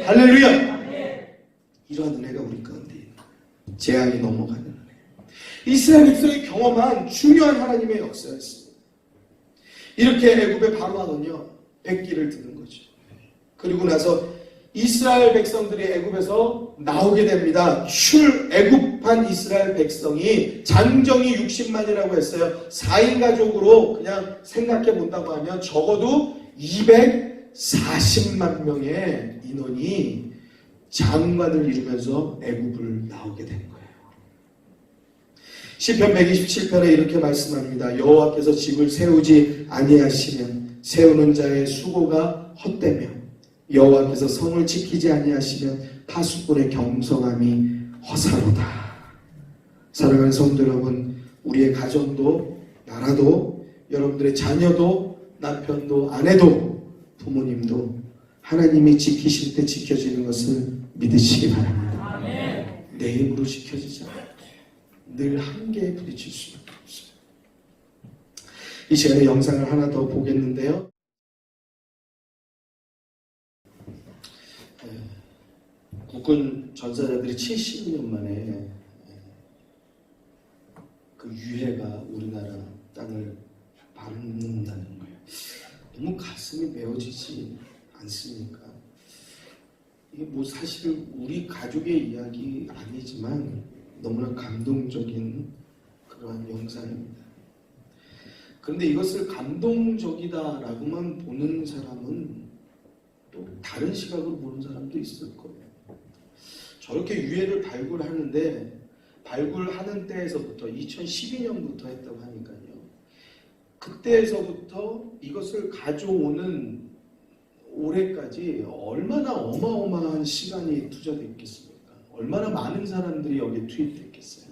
할렐루야. 이러한 은혜가 우리 가운데 있는 재앙이 넘어가는 은혜. 이스라엘 백성이 경험한 중요한 하나님의 역사였습니다. 이렇게 애굽의 바로왕은요, 백기를 드는 거죠. 그리고 나서 이스라엘 백성들이 애굽에서 나오게 됩니다. 출애굽한 이스라엘 백성이 장정이 60만이라고 했어요. 4인 가족으로 그냥 생각해 본다고 하면 적어도 240만 명의 인원이 장관을 이루면서 애굽을 나오게 된 거예요. 시편 127편에 이렇게 말씀합니다. 여호와께서 집을 세우지 아니하시면 세우는 자의 수고가 헛되며 여호와께서 성을 지키지 아니하시면 파수꾼의 경성함이 허사로다. 사랑하는 성도 여러분, 우리의 가정도 나라도 여러분들의 자녀도 남편도 아내도 부모님도 하나님이 지키실 때 지켜지는 것을 믿으시기 바랍니다. 아멘. 내 힘으로 지켜지지 않아요. 늘 한계에 부딪힐 수밖에 없어요. 이 시간에 영상을 하나 더 보겠는데요. 국군 전사자들이 70년 만에 그 유해가 우리나라 땅을 밟는다는 거예요. 너무 가슴이 메어지지 않습니까? 이게 뭐 사실 우리 가족의 이야기 아니지만 너무나 감동적인 그러한 영상입니다. 그런데 이것을 감동적이다라고만 보는 사람은 또 다른 시각으로 보는 사람도 있을 거예요. 저렇게 유해를 발굴하는데 발굴하는 때에서부터 2012년부터 했다고 하니까요. 그때에서부터 이것을 가져오는 올해까지 얼마나 어마어마한 시간이 투자됐겠습니까? 얼마나 많은 사람들이 여기에 투입됐겠어요.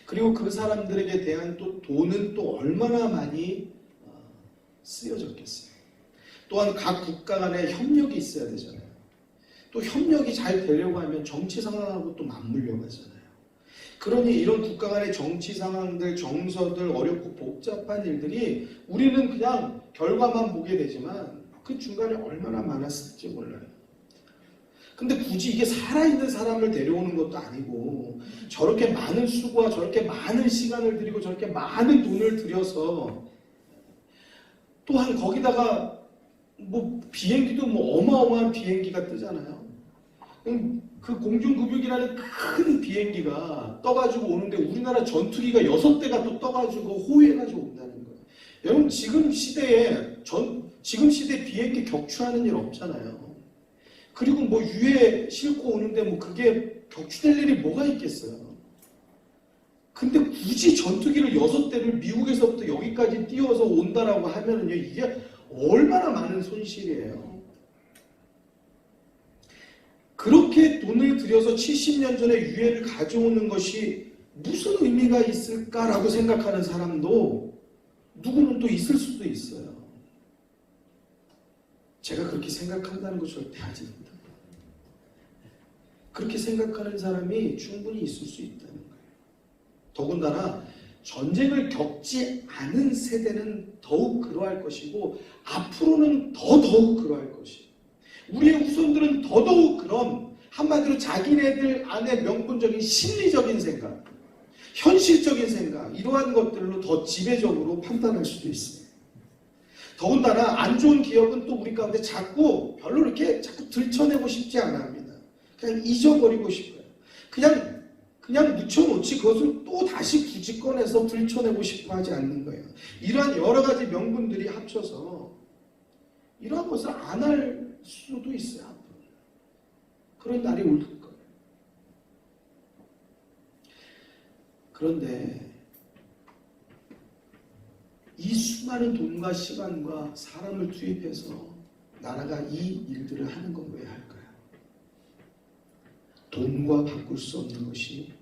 그리고 그 사람들에게 대한 또 돈은 또 얼마나 많이 쓰여졌겠어요. 또한 각 국가 간에 협력이 있어야 되잖아요. 또 협력이 잘 되려고 하면 정치 상황하고 또 맞물려 가잖아요. 그러니 이런 국가 간의 정치 상황들, 정서들, 어렵고 복잡한 일들이 우리는 그냥 결과만 보게 되지만 그 중간에 얼마나 많았을지 몰라요. 근데 굳이 이게 살아있는 사람을 데려오는 것도 아니고 저렇게 많은 수고와 저렇게 많은 시간을 들이고 저렇게 많은 돈을 들여서 또한 거기다가 뭐 비행기도 뭐 어마어마한 비행기가 뜨잖아요. 그 공중급유기라는 큰 비행기가 떠가지고 오는데 우리나라 전투기가 6대가 또 떠가지고 호위해가지고 온다는 거예요. 여러분 지금 시대에 비행기 격추하는 일 없잖아요. 그리고 뭐 유해 싣고 오는데 뭐 그게 격추될 일이 뭐가 있겠어요. 근데 굳이 전투기를 6대를 미국에서부터 여기까지 띄워서 온다라고 하면은요, 이게 얼마나 많은 손실이에요. 그렇게 돈을 들여서 70년 전에 유해를 가져오는 것이 무슨 의미가 있을까라고 생각하는 사람도 누구는 또 있을 수도 있어요. 제가 그렇게 생각한다는 거 절대 하지 않는다. 그렇게 생각하는 사람이 충분히 있을 수 있다는 거예요. 더군다나 전쟁을 겪지 않은 세대는 더욱 그러할 것이고 앞으로는 더더욱 그러할 것이에요. 우리의 후손들은 더더욱 그런 한마디로 자기네들 안에 명분적인 심리적인 생각, 현실적인 생각 이러한 것들로 더 지배적으로 판단할 수도 있습니다. 더군다나 안 좋은 기억은 또 우리 가운데 자꾸 별로 이렇게 자꾸 들춰내고 싶지 않아 합니다. 그냥 잊어버리고 싶어요. 그냥 묻혀놓지 그것을 또 다시 굳이 꺼내서 들춰내고 싶어 하지 않는 거예요. 이러한 여러 가지 명분들이 합쳐서 이러한 것을 안 할 수도 있어요. 앞으로. 그런 날이 올 거예요. 그런데 이 수많은 돈과 시간과 사람을 투입해서 나라가 이 일들을 하는 건 왜 할까요? 돈과 바꿀 수 없는 것이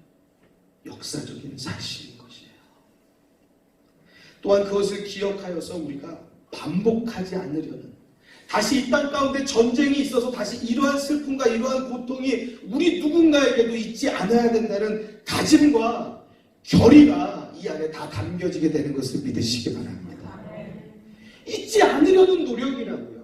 역사적인 사실인 것이에요. 또한 그것을 기억하여서 우리가 반복하지 않으려는, 다시 이 땅 가운데 전쟁이 있어서 다시 이러한 슬픔과 이러한 고통이 우리 누군가에게도 있지 않아야 된다는 다짐과 결의가 이 안에 다 담겨지게 되는 것을 믿으시기 바랍니다. 잊지 않으려는 노력이라고요.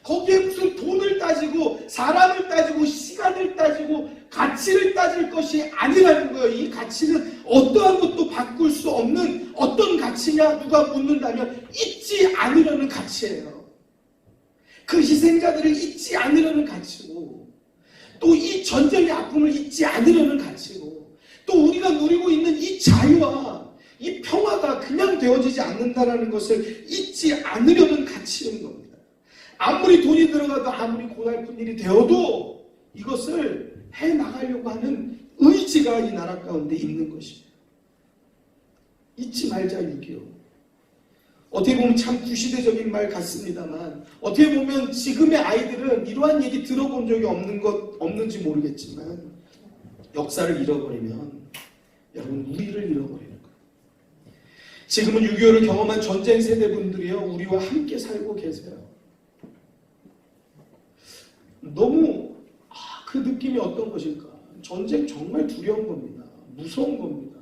거기에 무슨 돈을 따지고 사람을 따지고 시간을 따지고 가치를 따질 것이 아니라는 거예요. 이 가치는 어떠한 것도 바꿀 수 없는 어떤 가치냐 누가 묻는다면 잊지 않으려는 가치예요. 그 희생자들을 잊지 않으려는 가치고 또 이 전쟁의 아픔을 잊지 않으려는 가치고 또 우리가 누리고 있는 이 자유와 이 평화가 그냥 되어지지 않는다는 것을 잊지 않으려는 가치인 겁니다. 아무리 돈이 들어가도 아무리 고달픈 일이 되어도 이것을 해나가려고 하는 의지가 이 나라 가운데 있는 것입니다. 잊지 말자 6.25. 어떻게 보면 참 구시대적인 말 같습니다만 어떻게 보면 지금의 아이들은 이러한 얘기 들어본 적이 없는지 모르겠지만 역사를 잃어버리면 여러분 우리를 잃어버리는 거예요. 지금은 6.25를 경험한 전쟁 세대분들이요 우리와 함께 살고 계세요. 너무 그 느낌이 어떤 것일까? 전쟁 정말 두려운 겁니다. 무서운 겁니다.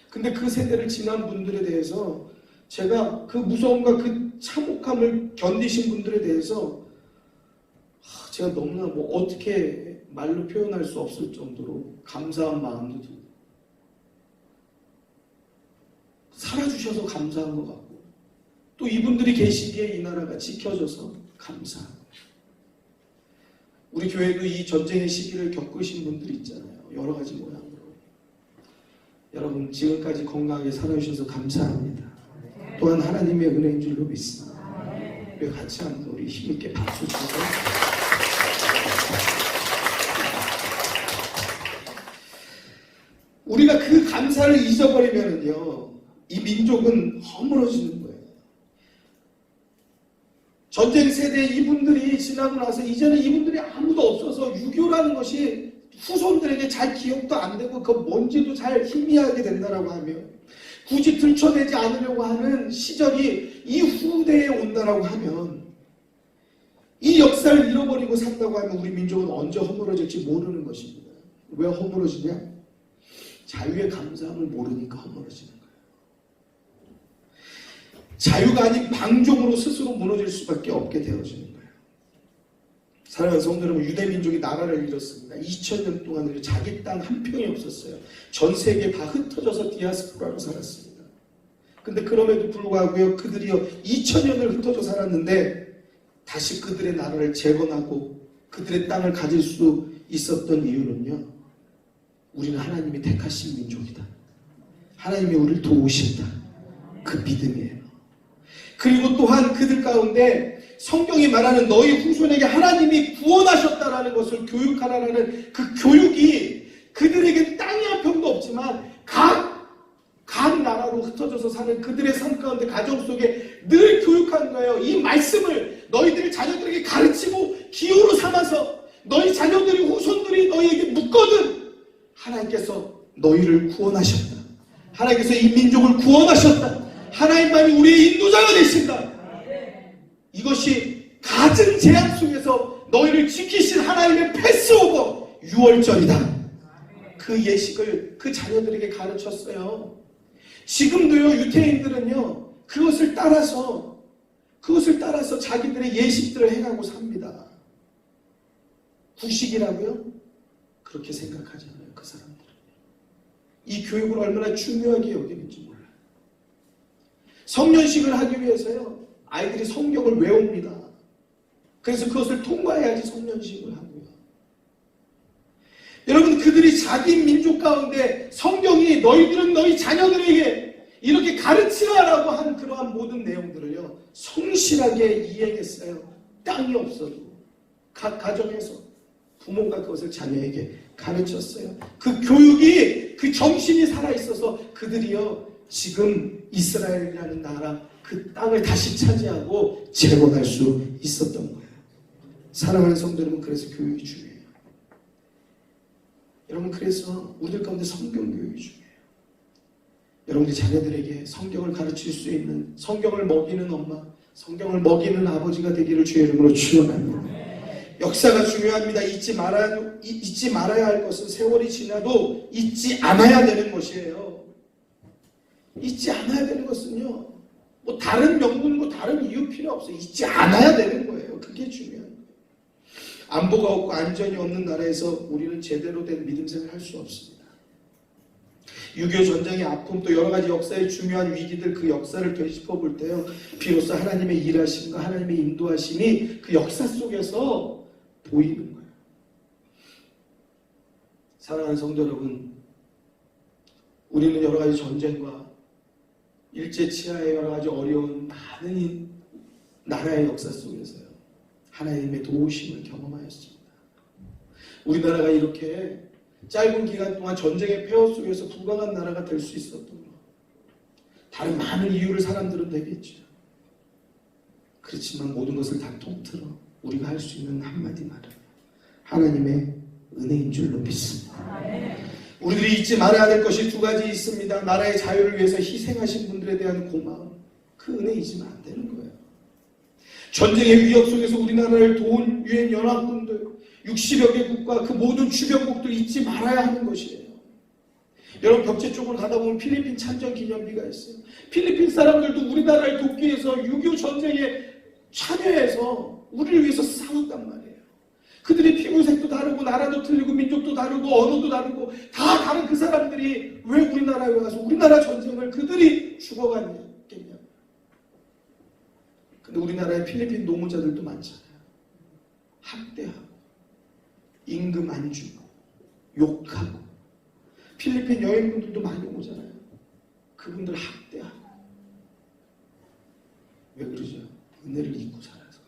근데 그 세대를 지난 분들에 대해서 제가 그 무서움과 그 참혹함을 견디신 분들에 대해서 제가 너무나 뭐 어떻게 말로 표현할 수 없을 정도로 감사한 마음도 들고 살아주셔서 감사한 것 같고 또 이분들이 계시기에 이 나라가 지켜져서 감사하고 우리 교회도 이 전쟁의 시기를 겪으신 분들이 있잖아요. 여러 가지 모양으로. 여러분 지금까지 건강하게 살아주셔서 감사합니다. 또한 하나님의 은혜인 줄로 믿습니다. 우리 같이 한번 우리 힘있게 박수 쳐서 우리가 그 감사를 잊어버리면요 이 민족은 허물어지는 거예요. 전쟁 세대 이분들이 지나고 나서 이제는 이분들이 아무도 없어서 6.25라는 것이 후손들에게 잘 기억도 안 되고 그 뭔지도 잘 희미하게 된다라고 하면 굳이 들춰내지 않으려고 하는 시절이 이 후대에 온다라고 하면 이 역사를 잃어버리고 산다고 하면 우리 민족은 언제 허물어질지 모르는 것입니다. 왜 허물어지냐? 자유의 감사함을 모르니까 허물어지는 거예요. 자유가 아닌 방종으로 스스로 무너질 수밖에 없게 되어지는 거예요. 사랑하는 성도 여러분, 유대민족이 나라를 잃었습니다. 2000년 동안 자기 땅 한 평이 없었어요. 전 세계에 다 흩어져서 디아스포라로 살았습니다. 근데 그럼에도 불구하고요, 그들이요 2000년을 흩어져 살았는데 다시 그들의 나라를 재건하고 그들의 땅을 가질 수 있었던 이유는요, 우리는 하나님이 택하신 민족이다, 하나님이 우리를 도우신다, 그 믿음이에요. 그리고 또한 그들 가운데 성경이 말하는 너희 후손에게 하나님이 구원하셨다라는 것을 교육하라는 그 교육이 그들에게 땅이 한 평도 없지만 각 나라로 흩어져서 사는 그들의 삶 가운데 가정 속에 늘 교육한 거예요. 이 말씀을 너희들의 자녀들에게 가르치고 기호로 삼아서 너희 자녀들이 후손들이 너희에게 묻거든 하나님께서 너희를 구원하셨다, 하나님께서 이 민족을 구원하셨다, 하나님만이 우리의 인도자가 되신다. 이것이 가진 재앙 속에서 너희를 지키신 하나님의 패스오버 유월절이다. 그 예식을 그 자녀들에게 가르쳤어요. 지금도요, 유태인들은요, 그것을 따라서 자기들의 예식들을 행하고 삽니다. 구식이라고요? 그렇게 생각하지 않아요, 그 사람들은. 이 교육을 얼마나 중요하게 여기는지 몰라요. 성년식을 하기 위해서요, 아이들이 성경을 외웁니다. 그래서 그것을 통과해야지 성년식을 하고요. 여러분, 그들이 자기 민족 가운데 성경이 너희들은 너희 자녀들에게 이렇게 가르치라라고 한 그러한 모든 내용들을요, 성실하게 이행했어요. 땅이 없어도 각 가정에서 부모가 그것을 자녀에게 가르쳤어요. 그 교육이, 그 정신이 살아있어서 그들이요, 지금 이스라엘이라는 나라, 그 땅을 다시 차지하고 재건할 수 있었던 거예요. 사랑하는 성도 여러분, 그래서 교육이 중요해요. 여러분, 그래서 우리들 가운데 성경 교육이 중요해요. 여러분들 자녀들에게 성경을 가르칠 수 있는, 성경을 먹이는 엄마, 성경을 먹이는 아버지가 되기를 주의 이름으로 축원합니다. 역사가 중요합니다. 잊지 말아야 할 것은 세월이 지나도 잊지 않아야 되는 것이에요. 잊지 않아야 되는 것은요, 뭐 다른 명분, 뭐 다른 이유 필요 없어요. 잊지 않아야 되는 거예요. 그게 중요한 거예요. 안보가 없고 안전이 없는 나라에서 우리는 제대로 된 믿음 생활을 할 수 없습니다. 6.25 전쟁의 아픔, 또 여러 가지 역사의 중요한 위기들, 그 역사를 되짚어 볼 때요, 비로소 하나님의 일하심과 하나님의 인도하심이 그 역사 속에서 보이는 거예요. 사랑하는 성도 여러분, 우리는 여러 가지 전쟁과 일제치하의 여러 가지 어려운 많은 나라의 역사 속에서요, 하나님의 도우심을 경험하였습니다. 우리나라가 이렇게 짧은 기간 동안 전쟁의 폐허 속에서 부강한 나라가 될 수 있었던 것, 다른 많은 이유를 사람들은 내겠죠. 그렇지만 모든 것을 다 통틀어 우리가 할 수 있는 한마디 말은 하나님의 은혜인 줄로 믿습니다. 우리들이 잊지 말아야 될 것이 두 가지 있습니다. 나라의 자유를 위해서 희생하신 분들에 대한 고마움, 그 은혜 잊으면 안 되는 거예요. 전쟁의 위협 속에서 우리나라를 도운 유엔 연합군들 60여 개국과 그 모든 주변국들 잊지 말아야 하는 것이에요. 여러분, 벽제 쪽으로 가다 보면 필리핀 참전 기념비가 있어요. 필리핀 사람들도 우리나라를 돕기 위해서 6.25 전쟁에 참여해서 우리를 위해서 싸웠단 말이에요. 그들의 피부색도 다르고 나라도 틀리고 민족도 다르고 언어도 다르고 다 다른 그 사람들이 왜 우리나라에 와서 우리나라 전쟁을 그들이 죽어갔겠냐. 근데 우리나라에 필리핀 노무자들도 많잖아요. 학대하고 임금 안 주고 욕하고, 필리핀 여행분들도 많이 오잖아요. 그분들 학대하고. 왜 그러죠? 은혜를 잊고 살아서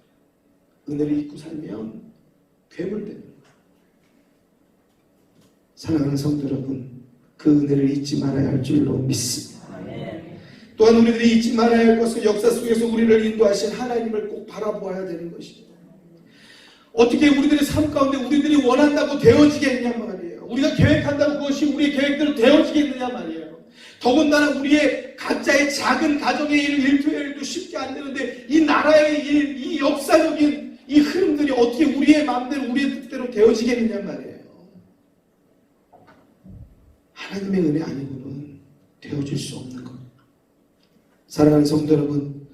그래요. 은혜를 잊고 살면 괴물되는 거예요. 사랑하는 성도 여러분, 그 은혜를 잊지 말아야 할 줄로 믿습니다. 또한 우리들이 잊지 말아야 할 것은 역사 속에서 우리를 인도하신 하나님을 꼭 바라보아야 되는 것입니다. 어떻게 우리들의 삶 가운데 우리들이 원한다고 되어지겠냐 말이에요. 우리가 계획한다고 그것이 우리의 계획대로 되어지겠느냐 말이에요. 더군다나 우리의 각자의 작은 가정의 일도 쉽게 안 되는데 이 나라의 일, 이 역사적인 이 흐름들이 어떻게 우리의 마음대로 우리의 뜻대로 되어지겠느냐 말이에요. 하나님의 은혜 아니고는 되어질 수 없는 것. 사랑하는 성도 여러분,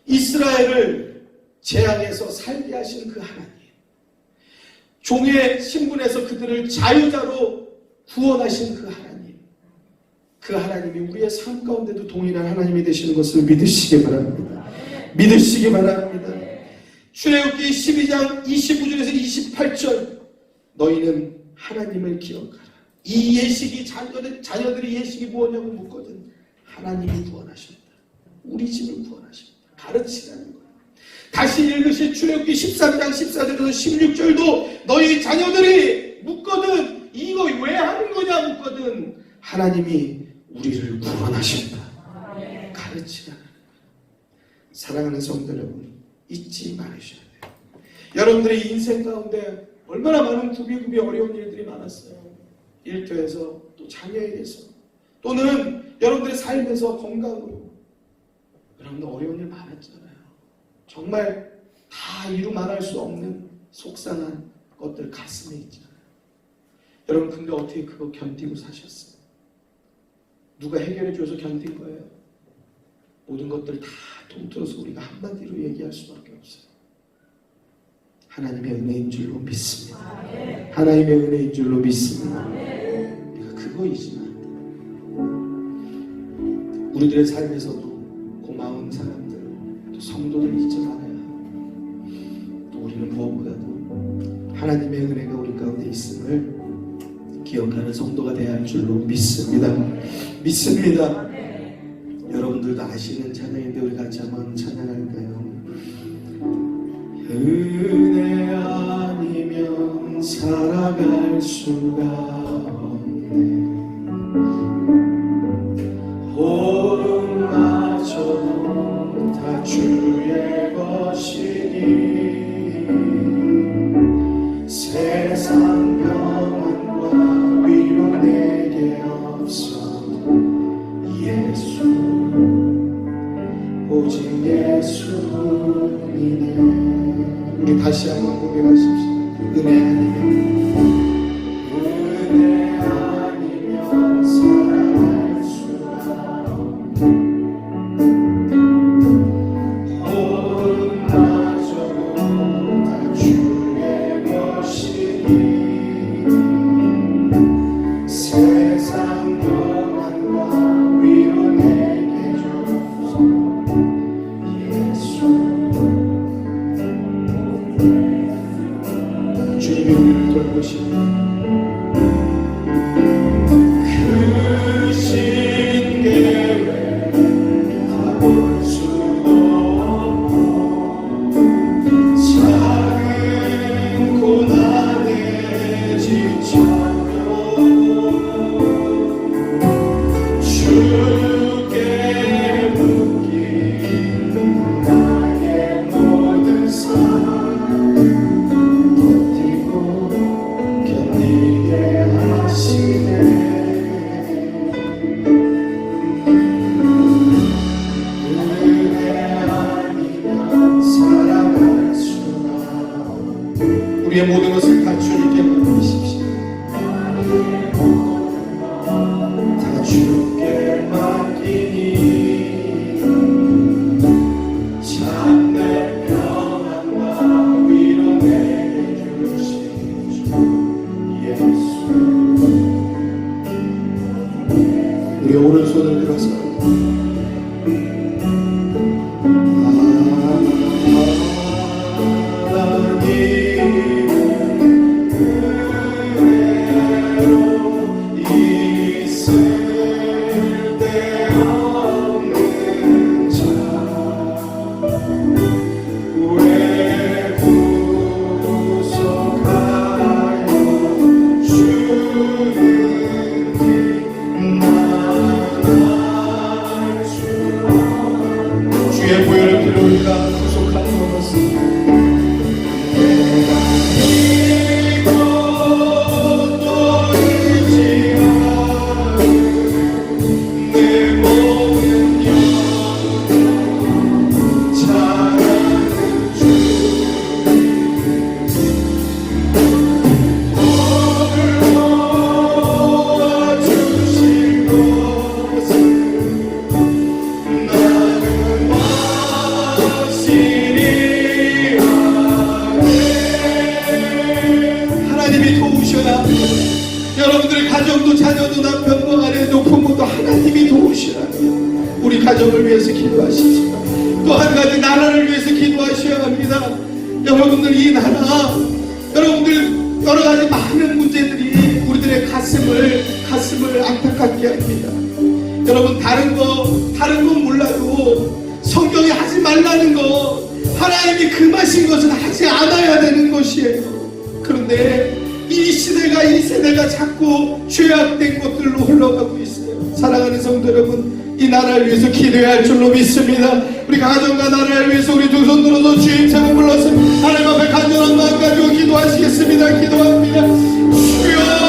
이스라엘을 재앙에서 살게 하신 그 하나님, 종의 신분에서 그들을 자유자로 구원하신 그 하나님, 그 하나님이 우리의 삶 가운데도 동일한 하나님이 되시는 것을 믿으시기 바랍니다. 믿으시기 바랍니다. 출애굽기 12장 29절에서 28절, 너희는 하나님을 기억하라. 이 예식이 자녀들이 예식이 무엇냐고 묻거든 하나님이 구원하셨다. 우리 집을 구원하셨다. 가르치라는 거예요. 다시 읽으실 출애굽기 13장 14절에서 16절도 너희 자녀들이 묻거든 이거 왜 하는 거냐 묻거든 하나님이 우리를 구원하셨다. 가르치라는 거예요. 사랑하는 성도 여러분, 잊지 말으셔야 돼요. 여러분들의 인생 가운데 얼마나 많은 구비구비 어려운 일들이 많았어요. 일터에서 또 자녀에게서 또는 여러분들의 삶에서 건강으로 여러분들 어려운 일 많았잖아요. 정말 다 이루 말할 수 없는 속상한 것들 가슴에 있잖아요. 여러분 근데 어떻게 그거 견디고 사셨어요? 누가 해결해 줘서 견딘 거예요? 모든 것들 다 통틀어서 우리가 한마디로 얘기할 수밖에 없어요. 하나님의 은혜인 줄로 믿습니다. 하나님의 은혜인 줄로 믿습니다. 우리가 그거이지만 우리들의 삶에서도 고마운 사람들, 또 성도들 잊지 말아야 하고, 또 우리는 무엇보다도 하나님의 은혜가 우리 가운데 있음을 기억하는 성도가 되어야 할 줄로 믿습니다. 믿습니다. 여러분들도 아시는 찬양인데 우리 같이 한번 찬양할까요? 은혜 아니면 살아갈 수가 없네. 호흡마저도 다 주의 것이니 세상 평안과 위로 내게 없어도 예수 오직 예수님이네. 우리 다시 한번 고백하십시오. 은혜 아니면 살아갈 수가 없네. 호흡마저도 다 주의 것이니 세상 평안과 위로 내게 주소서 예수. 주님이 우리를 돌보시니 크신 계획 다 볼 수도 없고 작은 고난에 지쳐도 주께 묶인 나의 모든 삶 견디게 하시네. 은혜 아니면 살아갈 수가 없네. 우리의 모든 것을 다 주님께 맡기십시오. 다 주께 맡기니 참된 평안과 위로 내게 주신 주 예수. 우리 오른손을 들어서 가정도 자녀도 남편도 아내도 부모도 하나님이 도우시라면 우리 가정을 위해서 기도하십시오. 또 한 가지 나라를 위해서 기도하셔야 합니다. 여러분들 이 나라, 여러분들 여러 가지 많은 문제들이 우리들의 가슴을 안타깝게 합니다. 여러분 다른 거 몰라도 성경이 하지 말라는 거, 하나님이 금하신 것은 하지 않아야 되는 것이에요. 그런데 이 시대가, 이 세대가 자꾸 죄악된 것들로 흘러가고 있어요. 사랑하는 성도 여러분, 이 나라를 위해서 기도해야 할 줄로 믿습니다. 우리 가정과 나라를 위해서 우리 두 손 들어서 주님 제목 불러서 하나님 앞에 간절한 마음 가지고 기도하시겠습니다. 기도합니다. 주여,